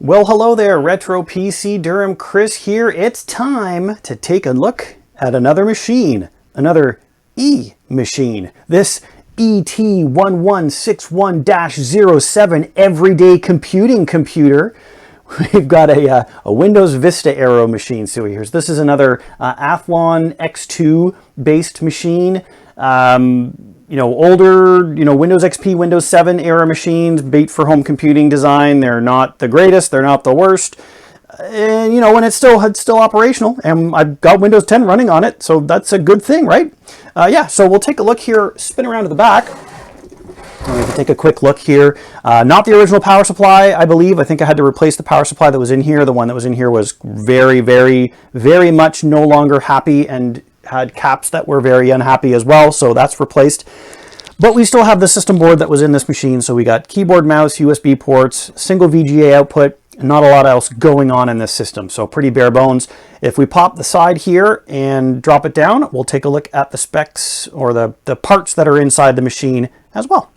Well, hello there, Retro PC Durham. Chris here. It's time to take a look at another machine, another eMachine. This ET1161-07 everyday computing computer. We've got a Windows Vista Aero machine. So here's this is another Athlon X2 based machine. Older, Windows XP, Windows 7 era machines, bait for home computing design. They're not the greatest, they're not the worst. And, and it's still operational, and I've got Windows 10 running on it, so that's a good thing, right? So we'll take a look here, spin around to the back. We can take a quick look here. Not the original power supply, I believe. I think I had to replace the power supply that was in here. The one that was in here was very, very, very much no longer happy and had caps that were very unhappy as well, so that's replaced. But we still have the system board that was in this machine, so we got keyboard, mouse, USB ports, single VGA output, not a lot else going on in this system, so pretty bare bones. If we pop the side here and drop it down, we'll take a look at the specs or the parts that are inside the machine as well.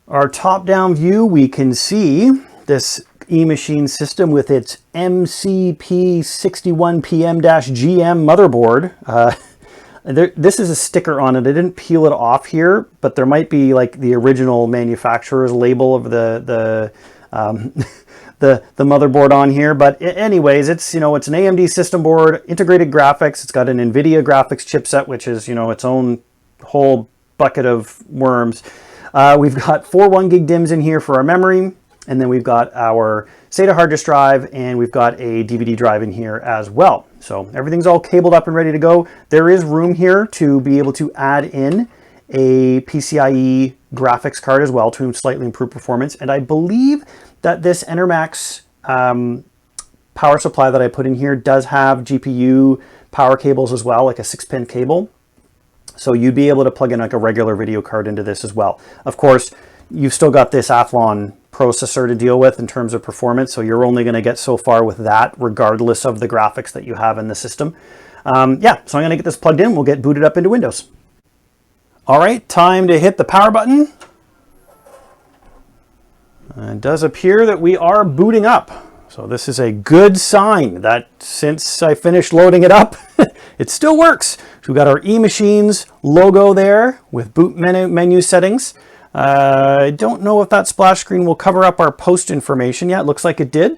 Our top-down view, we can see this eMachine system with its MCP61PM-GM motherboard. This is a sticker on it. I didn't peel it off here, but there might be like the original manufacturer's label of the motherboard on here. But anyways, it's an AMD system board, integrated graphics. It's got an NVIDIA graphics chipset, which is its own whole bucket of worms. We've got 4 1-gig DIMMs in here for our memory, and then we've got our SATA hard disk drive, and we've got a DVD drive in here as well. So everything's all cabled up and ready to go. There is room here to be able to add in a PCIe graphics card as well to slightly improve performance. And I believe that this Enermax power supply that I put in here does have GPU power cables as well, like a 6-pin cable. So you'd be able to plug in like a regular video card into this as well. Of course, you've still got this Athlon processor to deal with in terms of performance, so you're only going to get so far with that regardless of the graphics that you have in the system. So I'm going to get this plugged in. We'll get booted up into Windows. All right, time to hit the power button. It does appear that we are booting up, so this is a good sign that since I finished loading it up it still works. So we've got our eMachines logo there with boot menu settings. I don't know if that splash screen will cover up our post information yet. It looks like it did.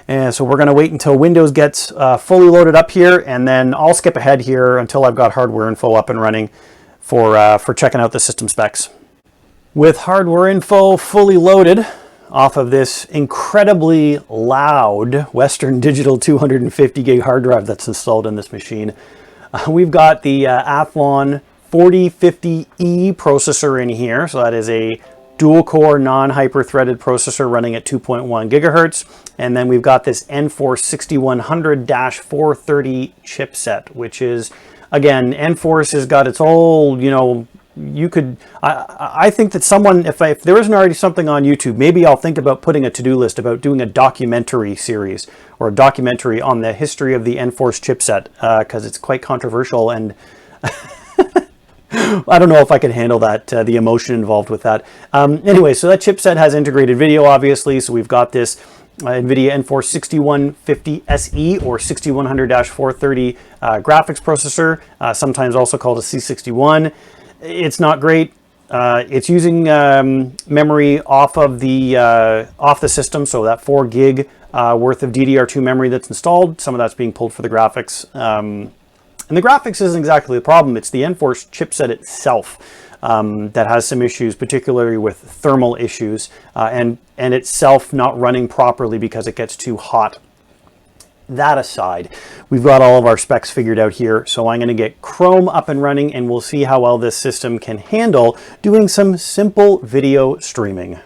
And so we're going to wait until Windows gets fully loaded up here, and then I'll skip ahead here until I've got hardware info up and running for checking out the system specs. With hardware info fully loaded off of this incredibly loud Western Digital 250 gig hard drive that's installed in this machine, we've got the Athlon 4050E processor in here. So that is a dual core non-hyper-threaded processor running at 2.1 gigahertz. And then we've got this Enforce 6100-430 chipset, which is, again, Enforce has got its whole, I think that someone, if there isn't already something on YouTube, maybe I'll think about putting a to-do list about doing a documentary series or a documentary on the history of the Enforce chipset, because it's quite controversial, and I don't know if I can handle that, the emotion involved with that. Anyway, so that chipset has integrated video, obviously. So we've got this NVIDIA Enforce 6150 SE or 6100-430 graphics processor, sometimes also called a C61. It's not great. It's using memory off the system, so that 4 gig worth of DDR2 memory that's installed. Some of that's being pulled for the graphics. And the graphics isn't exactly the problem. It's the Enforce chipset itself that has some issues, particularly with thermal issues, and itself not running properly because it gets too hot. That aside, we've got all of our specs figured out here. So I'm going to get Chrome up and running, and we'll see how well this system can handle doing some simple video streaming.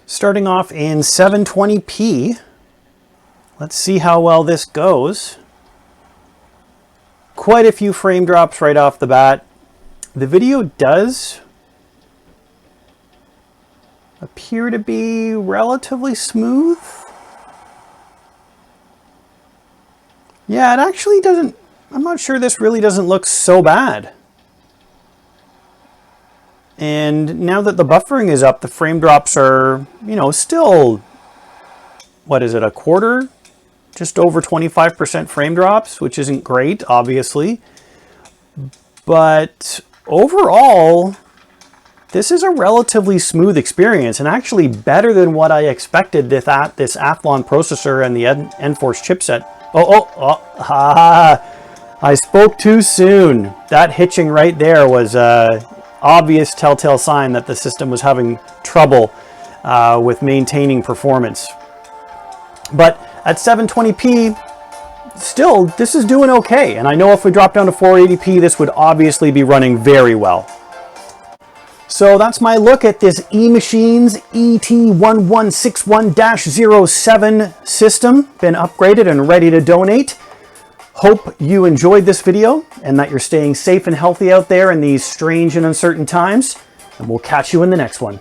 Starting off in 720p, let's see how well this goes. Quite a few frame drops right off the bat. The video does appear to be relatively smooth. Yeah, it actually doesn't, I'm not sure this really doesn't look so bad. And now that the buffering is up, the frame drops are, still what is it, a quarter? Just over 25% frame drops, which isn't great, obviously. But overall, this is a relatively smooth experience and actually better than what I expected this Athlon processor and the Enforce chipset. I spoke too soon. That hitching right there was an obvious telltale sign that the system was having trouble with maintaining performance. But at 720p, still, this is doing okay. And I know if we drop down to 480p, this would obviously be running very well. So that's my look at this eMachines ET1161-07 system. Been upgraded and ready to donate. Hope you enjoyed this video and that you're staying safe and healthy out there in these strange and uncertain times. And we'll catch you in the next one.